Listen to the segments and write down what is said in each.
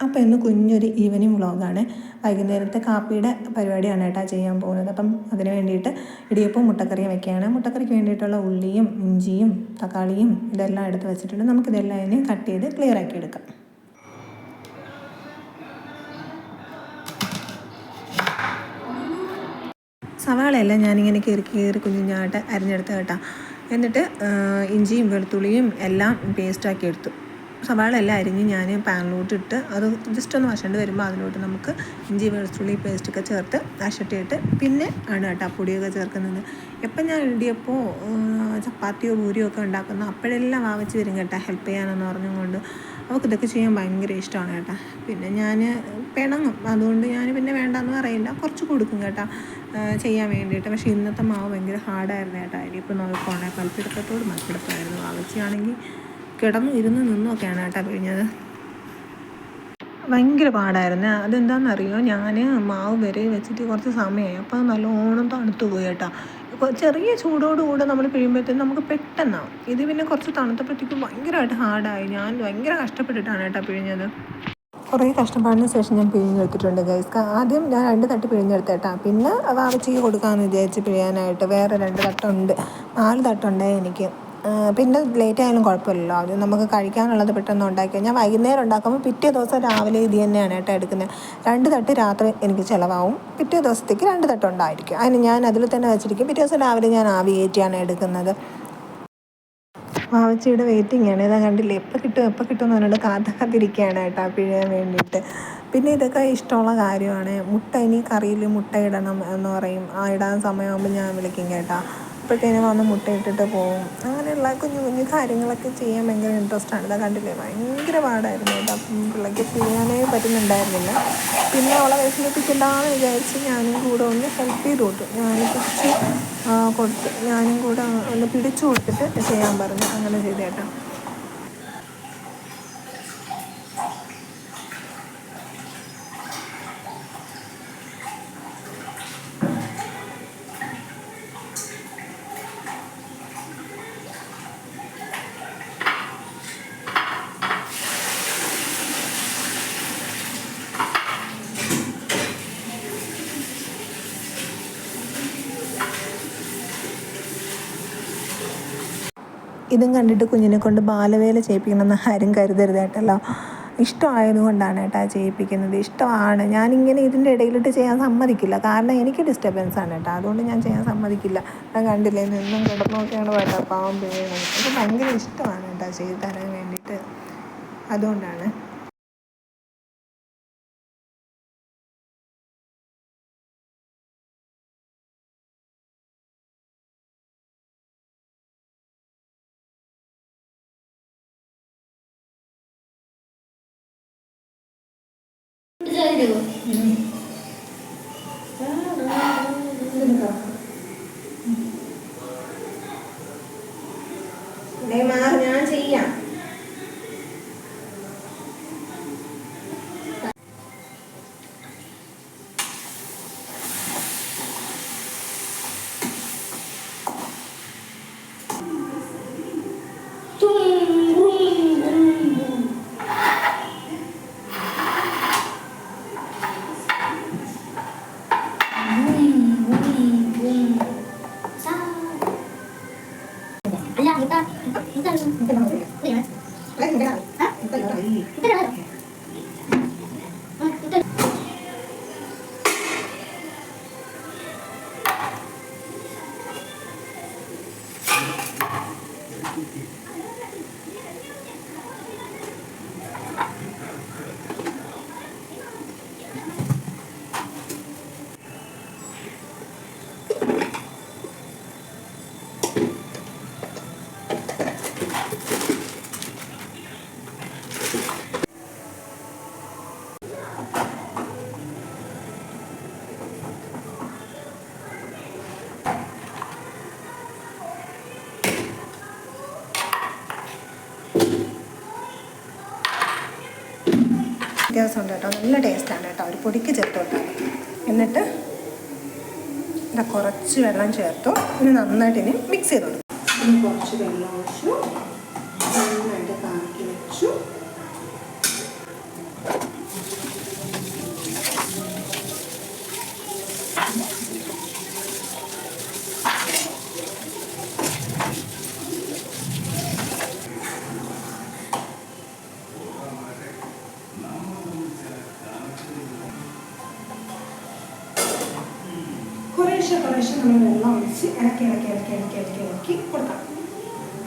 അപ്പോൾ ഇന്ന് കുഞ്ഞൊരു ഈവനിങ് വ്ളോഗാണ്. വൈകുന്നേരത്തെ കാപ്പിയുടെ പരിപാടിയാണ് കേട്ടോ ചെയ്യാൻ പോകുന്നത്. അപ്പം അതിന് വേണ്ടിയിട്ട് ഇടിയപ്പവും മുട്ടക്കറിയും വെക്കുകയാണ്. മുട്ടക്കറിക്ക് വേണ്ടിയിട്ടുള്ള ഉള്ളിയും ഇഞ്ചിയും തക്കാളിയും ഇതെല്ലാം എടുത്ത് വെച്ചിട്ടുണ്ട്. നമുക്കിതെല്ലാം ഇനി കട്ട് ചെയ്ത് ക്ലിയർ ആക്കി എടുക്കാം. സവാളയെല്ലാം ഞാനിങ്ങനെ കീറി കുഞ്ഞായിട്ട് അരിഞ്ഞെടുത്ത് കേട്ടോ. എന്നിട്ട് ഇഞ്ചിയും വെളുത്തുള്ളിയും എല്ലാം പേസ്റ്റാക്കി എടുത്തു. സവാള എല്ലാം അരിഞ്ഞ് ഞാൻ പാനിലോട്ട് ഇട്ട് അത് ജസ്റ്റ് ഒന്ന് വശണ്ട് വരുമ്പോൾ അതിലോട്ട് നമുക്ക് ഇഞ്ചി വെളുത്തുള്ളി പേസ്റ്റൊക്കെ ചേർത്ത് വശട്ടിയിട്ട് പിന്നെ ആണ് കേട്ടോ പൊടിയൊക്കെ ചേർക്കുന്നത്. എപ്പം ഞാൻ ഇടിയപ്പോൾ ചപ്പാത്തിയോ പൂരിയോ ഒക്കെ ഉണ്ടാക്കുന്ന അപ്പോഴെല്ലാം വാവച്ച് വരും കേട്ടോ ഹെൽപ്പ് ചെയ്യാനെന്ന് പറഞ്ഞുകൊണ്ട്. അവൾക്ക് ഇതൊക്കെ ചെയ്യാൻ ഭയങ്കര ഇഷ്ടമാണ് കേട്ടോ. പിന്നെ ഞാൻ പിണങ്ങും, അതുകൊണ്ട് ഞാൻ പിന്നെ വേണ്ടെന്ന് പറയില്ല, കുറച്ച് കൊടുക്കും കേട്ടോ ചെയ്യാൻ വേണ്ടിയിട്ട്. പക്ഷേ ഇന്നത്തെ മാവ് ഭയങ്കര ഹാർഡായിരുന്നു കേട്ടോ. ഇടിയപ്പോൾ നോക്കുകയാണെങ്കിൽ മൽപ്പിടുത്തമായിരുന്നു. വാവച്ചിയാണെങ്കിൽ കിടന്നു നിന്നൊക്കെയാണ് കേട്ടോ പിഴിഞ്ഞത്. ഭയങ്കര പാടായിരുന്നു. അതെന്താണെന്നറിയോ, ഞാൻ മാവ് വരെ വെച്ചിട്ട് കുറച്ച് സമയമായി. അപ്പോൾ നല്ലോണം തണുത്ത് പോയി കേട്ടോ. ചെറിയ ചൂടോടുകൂടെ നമ്മൾ പിഴിയുമ്പോഴത്തേക്കും നമുക്ക് പെട്ടെന്നാവും. ഇത് പിന്നെ കുറച്ച് തണുത്തപ്പോഴത്തേക്കും ഭയങ്കരമായിട്ട് ഹാർഡായി. ഞാൻ ഭയങ്കര കഷ്ടപ്പെട്ടിട്ടാണ് കേട്ടോ പിഴിഞ്ഞത്. കുറേ കഷ്ടപ്പാടിന് ശേഷം ഞാൻ പിഴിഞ്ഞെടുത്തിട്ടുണ്ട് ഗൈസ്. ആദ്യം ഞാൻ 2 തട്ട് പിഴിഞ്ഞെടുത്തേട്ടാ. പിന്നെ വാവച്ചിക്ക് കൊടുക്കാമെന്ന് വിചാരിച്ച് പിഴിയാനായിട്ട് വേറെ 2 തട്ടുണ്ട്, 4 തട്ടുണ്ടേ എനിക്ക്. പിന്നെ ലേറ്റ് ആയാലും കുഴപ്പമില്ലല്ലോ, അത് നമുക്ക് കഴിക്കാനുള്ളത് പെട്ടെന്ന് ഉണ്ടാക്കിയാൽ. ഞാൻ വൈകുന്നേരം ഉണ്ടാക്കുമ്പോൾ പിറ്റേ ദിവസം രാവിലെ ഇത് തന്നെയാണ് കേട്ടോ എടുക്കുന്നത്. 2 തട്ട് രാത്രി എനിക്ക് ചിലവാകും, പിറ്റേ ദിവസത്തേക്ക് 2 തട്ടുണ്ടായിരിക്കും. അതിന് ഞാൻ അതിൽ തന്നെ വെച്ചിരിക്കും. പിറ്റേ ദിവസം രാവിലെ ഞാൻ ആവി കയറ്റിയാണ് എടുക്കുന്നത്. വാവച്ചിയുടെ വെയിറ്റിംഗ് ആണ്. ഇതാ കണ്ടില്ലേ, എപ്പോൾ കിട്ടും എന്ന് പറഞ്ഞിട്ട് കാത്തിരിക്കുകയാണ് കേട്ടോ പിഴയാൻ വേണ്ടിയിട്ട്. പിന്നെ ഇതൊക്കെ ഇഷ്ടമുള്ള കാര്യമാണ്. മുട്ട ഇനി കറിയിൽ മുട്ട ഇടണം എന്ന് പറയും. ഇടാൻ സമയമാകുമ്പോൾ ഞാൻ വിളിക്കും കേട്ടോ. അപ്പോഴത്തേനും വന്ന് മുട്ട ഇട്ടിട്ട് പോകും. അങ്ങനെയുള്ള കുഞ്ഞു കാര്യങ്ങളൊക്കെ ചെയ്യാൻ ഭയങ്കര ഇൻട്രസ്റ്റാണ്. ഇതാ കണ്ടില്ലേ, ഭയങ്കര പാടായിരുന്നു കേട്ടോ. പിള്ളേർക്ക് പിഴിയാനേ പറ്റുന്നുണ്ടായിരുന്നില്ല. പിന്നെ അവളെ വിഷമിപ്പിക്കണ്ടെന്ന് വിചാരിച്ച് ഞാനും കൂടെ ഒന്ന് ഹെൽപ്പ് ചെയ്ത് കൊടുത്തു. ഞാനും കൂടെ ഒന്ന് പിടിച്ചു കൊടുത്തിട്ട് ചെയ്യാൻ പറഞ്ഞു. അങ്ങനെ ചെയ്ത് കേട്ടോ. ഇതും കണ്ടിട്ട് കുഞ്ഞിനെ കൊണ്ട് ബാലവേല ചെയ്യിപ്പിക്കണമെന്ന് ആരും കരുതരുത് കേട്ടല്ലോ. ഇഷ്ടമായതുകൊണ്ടാണ് കേട്ടോ ചെയ്യിപ്പിക്കുന്നത്. ഇഷ്ടമാണ്. ഞാനിങ്ങനെ ഇതിൻ്റെ ഇടയിലിട്ട് ചെയ്യാൻ സമ്മതിക്കില്ല, കാരണം എനിക്ക് ഡിസ്റ്റർബൻസാണ് കേട്ടോ. അതുകൊണ്ട് ഞാൻ ചെയ്യാൻ സമ്മതിക്കില്ല. ഞാൻ കണ്ടില്ലേ, നിന്നും കിടന്നൊക്കെയാണ് കേട്ടോ പാവം പിഴയണത്. എനിക്ക് ഭയങ്കര ഇഷ്ടമാണ് കേട്ടോ ചെയ്ത് തരാൻ വേണ്ടിയിട്ട്. അതുകൊണ്ടാണ്. ഞാൻ ചെയ്യാം. വ്യത്യാസമുണ്ട് കേട്ടോ. നല്ല ടേസ്റ്റാണ് കേട്ടോ. ഒരു പൊടിക്ക് ചേർത്തോട്ടാണ്. എന്നിട്ട് ഇതാ കുറച്ച് വെള്ളം ചേർത്തു. ഇനി നന്നായിട്ട് ഇനി മിക്സ് ചെയ്ത് കൊടുക്കും. ഇനി കുറച്ച് വെള്ളം ഒഴിച്ചു, നന്നായിട്ട് കാക്കി വെച്ചു. പ്രാവശ്യം നമ്മൾ വെള്ളം ഒഴിച്ച് ഇളക്കി കൊടുക്കാം.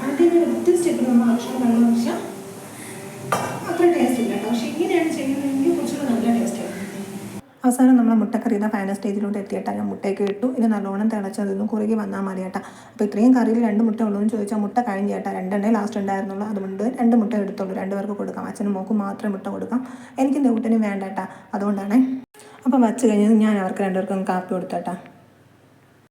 ആദ്യം ഒറ്റ സ്റ്റെപ്പിൽ നമ്മൾ ഭക്ഷണം വെള്ളം ഒഴിച്ചാൽ അത്ര ടേസ്റ്റ് ഇല്ല കേട്ടോ. പക്ഷേ ഇങ്ങനെയാണ് ചെയ്യുന്നതെങ്കിൽ കുറച്ചുകൂടെ നല്ല ടേസ്റ്റ് ആയിരുന്നു. അവസാനം നമ്മൾ മുട്ടക്കറി ഇതാ ഫൈനൽ സ്റ്റേജിലോട്ട് എത്തിയിട്ടാണ്. ഞാൻ മുട്ടയൊക്കെ ഇട്ടു. ഇത് നല്ലോണം തിളച്ചതൊന്നും കുറുകി വന്നാൽ മതി കേട്ടോ. അപ്പോൾ ഇത്രയും കറിയിൽ 2 മുട്ട ഉള്ളൂ എന്ന് ചോദിച്ചാൽ മുട്ട കഴിഞ്ഞ് കേട്ടോ. 2 ലാസ്റ്റ് ഉണ്ടായിരുന്നുള്ളൂ. അതുകൊണ്ട് 2 മുട്ട എടുത്തുള്ളൂ. 2 പേർക്ക് കൊടുക്കാം. അച്ഛനും മോക്കും മാത്രം മുട്ട കൊടുക്കാം. എനിക്ക് നെയ്യൂട്ടനും വേണ്ട കേട്ടോ. അതുകൊണ്ടാണ്. അപ്പോൾ വച്ച് കഴിഞ്ഞ് ഞാൻ അവർക്ക് 2 പേർക്കും കാപ്പി കൊടുത്തേട്ടാ.